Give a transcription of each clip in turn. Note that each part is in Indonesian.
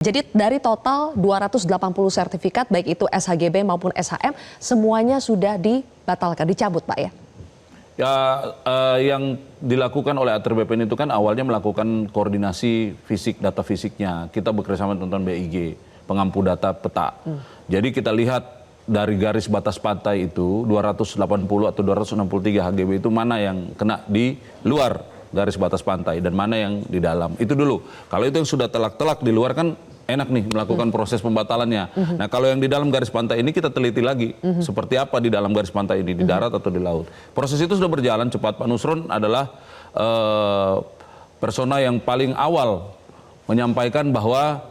Jadi dari total 280 sertifikat, baik itu SHGB maupun SHM, semuanya sudah dibatalkan, dicabut Pak ya? Ya, yang dilakukan oleh ATR BPN itu kan awalnya melakukan koordinasi fisik, data fisiknya. Kita bekerjasama dengan BIG, pengampu data peta. Jadi kita lihat dari garis batas pantai itu 280 atau 263 HGB itu mana yang kena di luar garis batas pantai dan mana yang di dalam. Itu dulu. Kalau itu yang sudah telak-telak di luar kan enak nih melakukan proses pembatalannya. Nah kalau yang di dalam garis pantai ini kita teliti lagi. Seperti apa di dalam garis pantai ini, di darat atau di laut. Proses itu sudah berjalan cepat. Pak Nusron adalah persona yang paling awal menyampaikan bahwa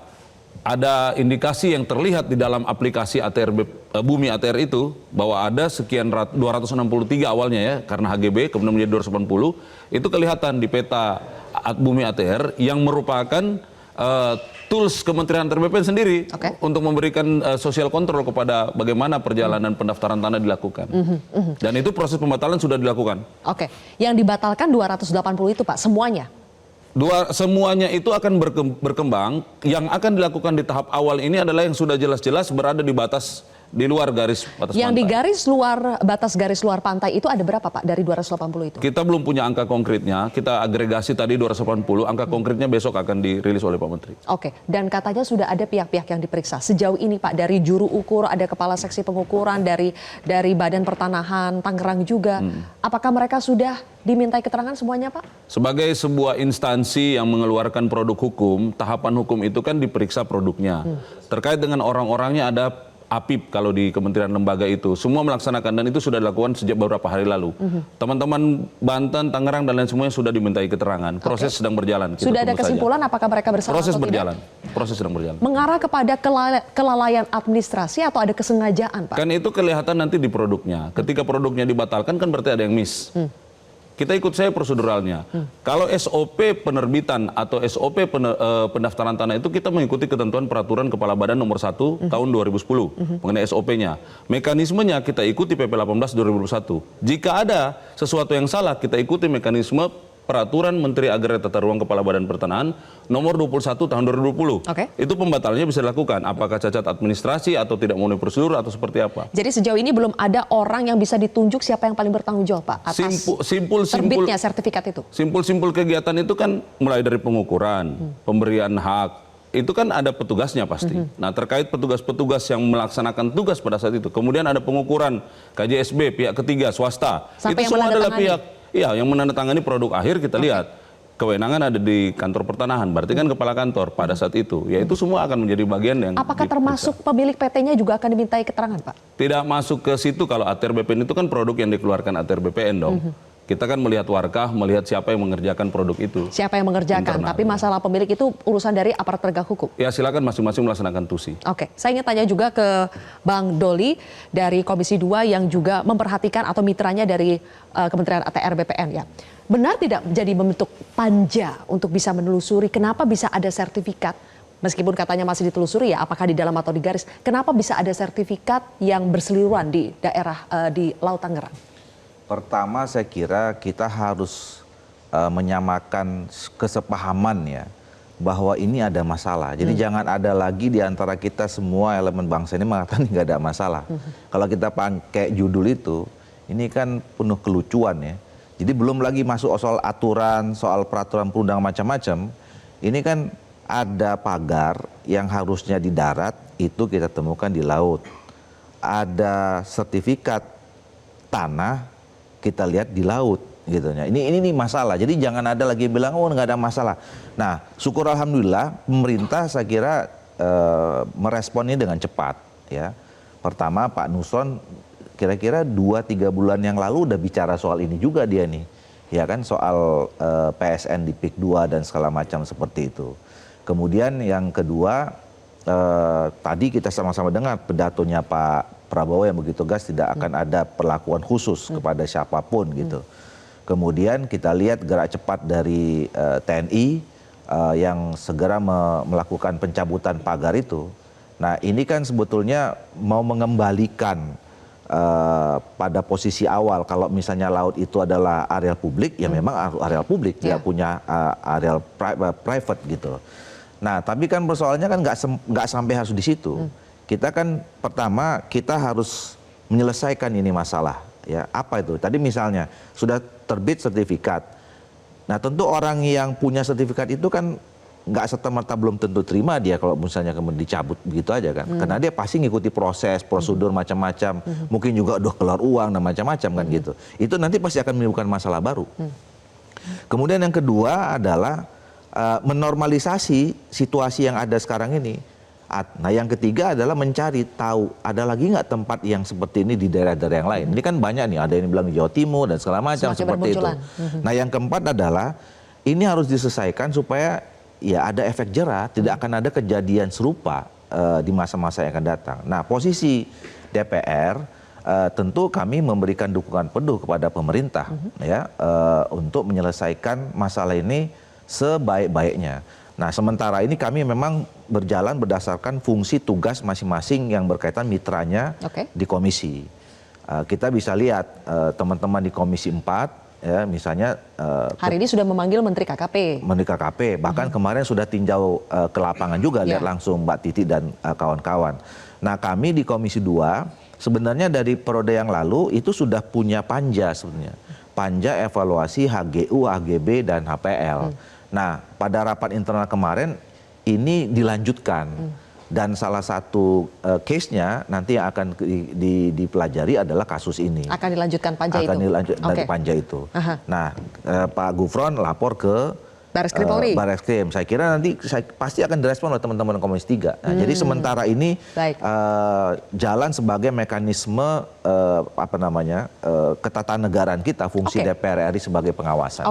ada indikasi yang terlihat di dalam aplikasi ATR Bumi ATR itu bahwa ada sekian 263 awalnya ya karena HGB kemudian menjadi 280 itu kelihatan di peta Bumi ATR yang merupakan tools Kementerian ATR BPN sendiri untuk memberikan social control kepada bagaimana perjalanan pendaftaran tanah dilakukan. Dan itu proses pembatalan sudah dilakukan. Oke, yang dibatalkan 280 itu Pak, semuanya? Semuanya itu akan berkembang. Yang akan dilakukan di tahap awal ini adalah yang sudah jelas-jelas berada di batas di luar garis batas yang pantai. Di garis luar batas garis luar pantai itu ada berapa Pak dari 280 itu? Kita belum punya angka konkretnya. Kita agregasi tadi 280. Angka konkretnya besok akan dirilis oleh Pak Menteri. Oke. Dan katanya sudah ada pihak-pihak yang diperiksa. Sejauh ini Pak dari juru ukur, ada kepala seksi pengukuran dari Badan Pertanahan Tangerang juga. Apakah mereka sudah dimintai keterangan semuanya Pak? Sebagai sebuah instansi yang mengeluarkan produk hukum, tahapan hukum itu kan diperiksa produknya. Terkait dengan orang-orangnya ada APIP kalau di kementerian lembaga itu. Semua melaksanakan dan itu sudah dilakukan sejak beberapa hari lalu. Teman-teman Banten, Tangerang dan lain semuanya sudah dimintai keterangan. Proses sedang berjalan. Sudah ada kesimpulan apakah mereka bersalah atau tidak? Proses sedang berjalan. Mengarah kepada kelalaian administrasi atau ada kesengajaan Pak? Kan itu kelihatan nanti di produknya. Ketika produknya dibatalkan kan berarti ada yang miss. Kita ikut saya proseduralnya. Kalau SOP penerbitan atau SOP pendaftaran tanah itu kita mengikuti ketentuan peraturan Kepala Badan nomor 1 tahun 2010 mengenai SOP-nya. Mekanismenya kita ikuti PP 18 2021. Jika ada sesuatu yang salah kita ikuti mekanisme peraturan Menteri Agraria Tata Ruang Kepala Badan Pertanahan nomor 21 tahun 2020. Itu pembatalannya bisa dilakukan. Apakah cacat administrasi atau tidak memenuhi prosedur atau seperti apa. Jadi sejauh ini belum ada orang yang bisa ditunjuk siapa yang paling bertanggung jawab Pak atas terbitnya sertifikat itu. Simpul-simpul kegiatan itu kan mulai dari pengukuran, pemberian hak. Itu kan ada petugasnya pasti. Nah terkait petugas-petugas yang melaksanakan tugas pada saat itu. Kemudian ada pengukuran KJSB, pihak ketiga, swasta. Sampai itu semua adalah pihak yang menandatangani produk akhir kita lihat. Kewenangan ada di kantor pertanahan, berarti kan kepala kantor pada saat itu. Ya itu semua akan menjadi bagian yang apakah termasuk pemilik PT-nya juga akan dimintai keterangan Pak? Tidak masuk ke situ. Kalau ATR BPN itu kan produk yang dikeluarkan ATR BPN dong. Kita kan melihat warkah, melihat siapa yang mengerjakan produk itu. Siapa yang mengerjakan, tapi masalah pemilik itu urusan dari aparat penegak hukum. Ya silakan masing-masing melaksanakan tusi. Oke, saya ingin tanya juga ke Bang Doli dari Komisi 2 yang juga memperhatikan atau mitranya dari Kementerian ATR BPN ya. Benar tidak jadi membentuk panja untuk bisa menelusuri kenapa bisa ada sertifikat, meskipun katanya masih ditelusuri ya, apakah di dalam atau di garis, kenapa bisa ada sertifikat yang berseliweran di daerah di Laut Tangerang? Pertama saya kira kita harus menyamakan kesepahaman ya bahwa ini ada masalah. Jadi jangan ada lagi di antara kita semua elemen bangsa ini mengatakan nggak ada masalah. Kalau kita pakai judul itu, ini kan penuh kelucuan ya. Jadi belum lagi masuk soal aturan, soal peraturan perundang macam-macam. Ini kan ada pagar yang harusnya di darat, itu kita temukan di laut. Ada sertifikat tanah, kita lihat di laut gitu ya. Ini masalah. Jadi jangan ada lagi bilang oh nggak ada masalah. Nah, syukur alhamdulillah pemerintah saya kira meresponnya dengan cepat ya. Pertama Pak Nusron kira-kira 2-3 bulan yang lalu udah bicara soal ini juga dia nih. Ya kan soal PSN di PIK 2 dan segala macam seperti itu. Kemudian yang kedua tadi kita sama-sama dengar pidatonya Pak Prabowo yang begitu tegas tidak akan ada perlakuan khusus kepada siapapun gitu. Kemudian kita lihat gerak cepat dari TNI yang segera melakukan pencabutan pagar itu. Nah ini kan sebetulnya mau mengembalikan pada posisi awal kalau misalnya laut itu adalah area publik ya memang area publik tidak punya area private gitu. Nah, tapi kan persoalannya kan nggak sampai harus di situ. Kita kan pertama kita harus menyelesaikan ini masalah. Ya, apa itu? Tadi misalnya sudah terbit sertifikat. Nah, tentu orang yang punya sertifikat itu kan nggak serta-merta belum tentu terima dia kalau misalnya kemudian dicabut begitu aja kan. Karena dia pasti ngikuti proses, prosedur macam-macam. Mungkin juga udah keluar uang dan macam-macam kan gitu. Itu nanti pasti akan menimbulkan masalah baru. Kemudian yang kedua adalah menormalisasi situasi yang ada sekarang ini. Nah, yang ketiga adalah mencari tahu ada lagi nggak tempat yang seperti ini di daerah-daerah yang lain. Ini kan banyak nih, ada yang bilang di Jawa Timur dan segala macam seperti itu. Nah, yang keempat adalah ini harus diselesaikan supaya ya ada efek jera, tidak akan ada kejadian serupa di masa-masa yang akan datang. Nah, posisi DPR tentu kami memberikan dukungan penuh kepada pemerintah ya untuk menyelesaikan masalah ini sebaik-baiknya. Nah, sementara ini kami memang berjalan berdasarkan fungsi tugas masing-masing yang berkaitan mitranya di komisi. Kita bisa lihat teman-teman di Komisi 4, ya, misalnya hari ini sudah memanggil Menteri KKP. Menteri KKP, bahkan kemarin sudah tinjau ke lapangan juga, lihat langsung Mbak Titi dan kawan-kawan. Nah, kami di Komisi 2 sebenarnya dari periode yang lalu itu sudah punya panja sebenarnya. Panja evaluasi HGU, HGB, dan HPL. Nah, pada rapat internal kemarin ini dilanjutkan. Dan salah satu case-nya nanti yang akan dipelajari adalah kasus ini. Akan dilanjutkan panja itu? Akan dilanjutkan dari panja itu. Nah, Pak Gufron lapor ke Barreskrim Polri. Barreskrim. Saya kira nanti pasti akan direspon oleh teman-teman Komisi 3. Nah, jadi sementara ini jalan sebagai mekanisme ketatanegaraan kita, fungsi DPR RI sebagai pengawasan.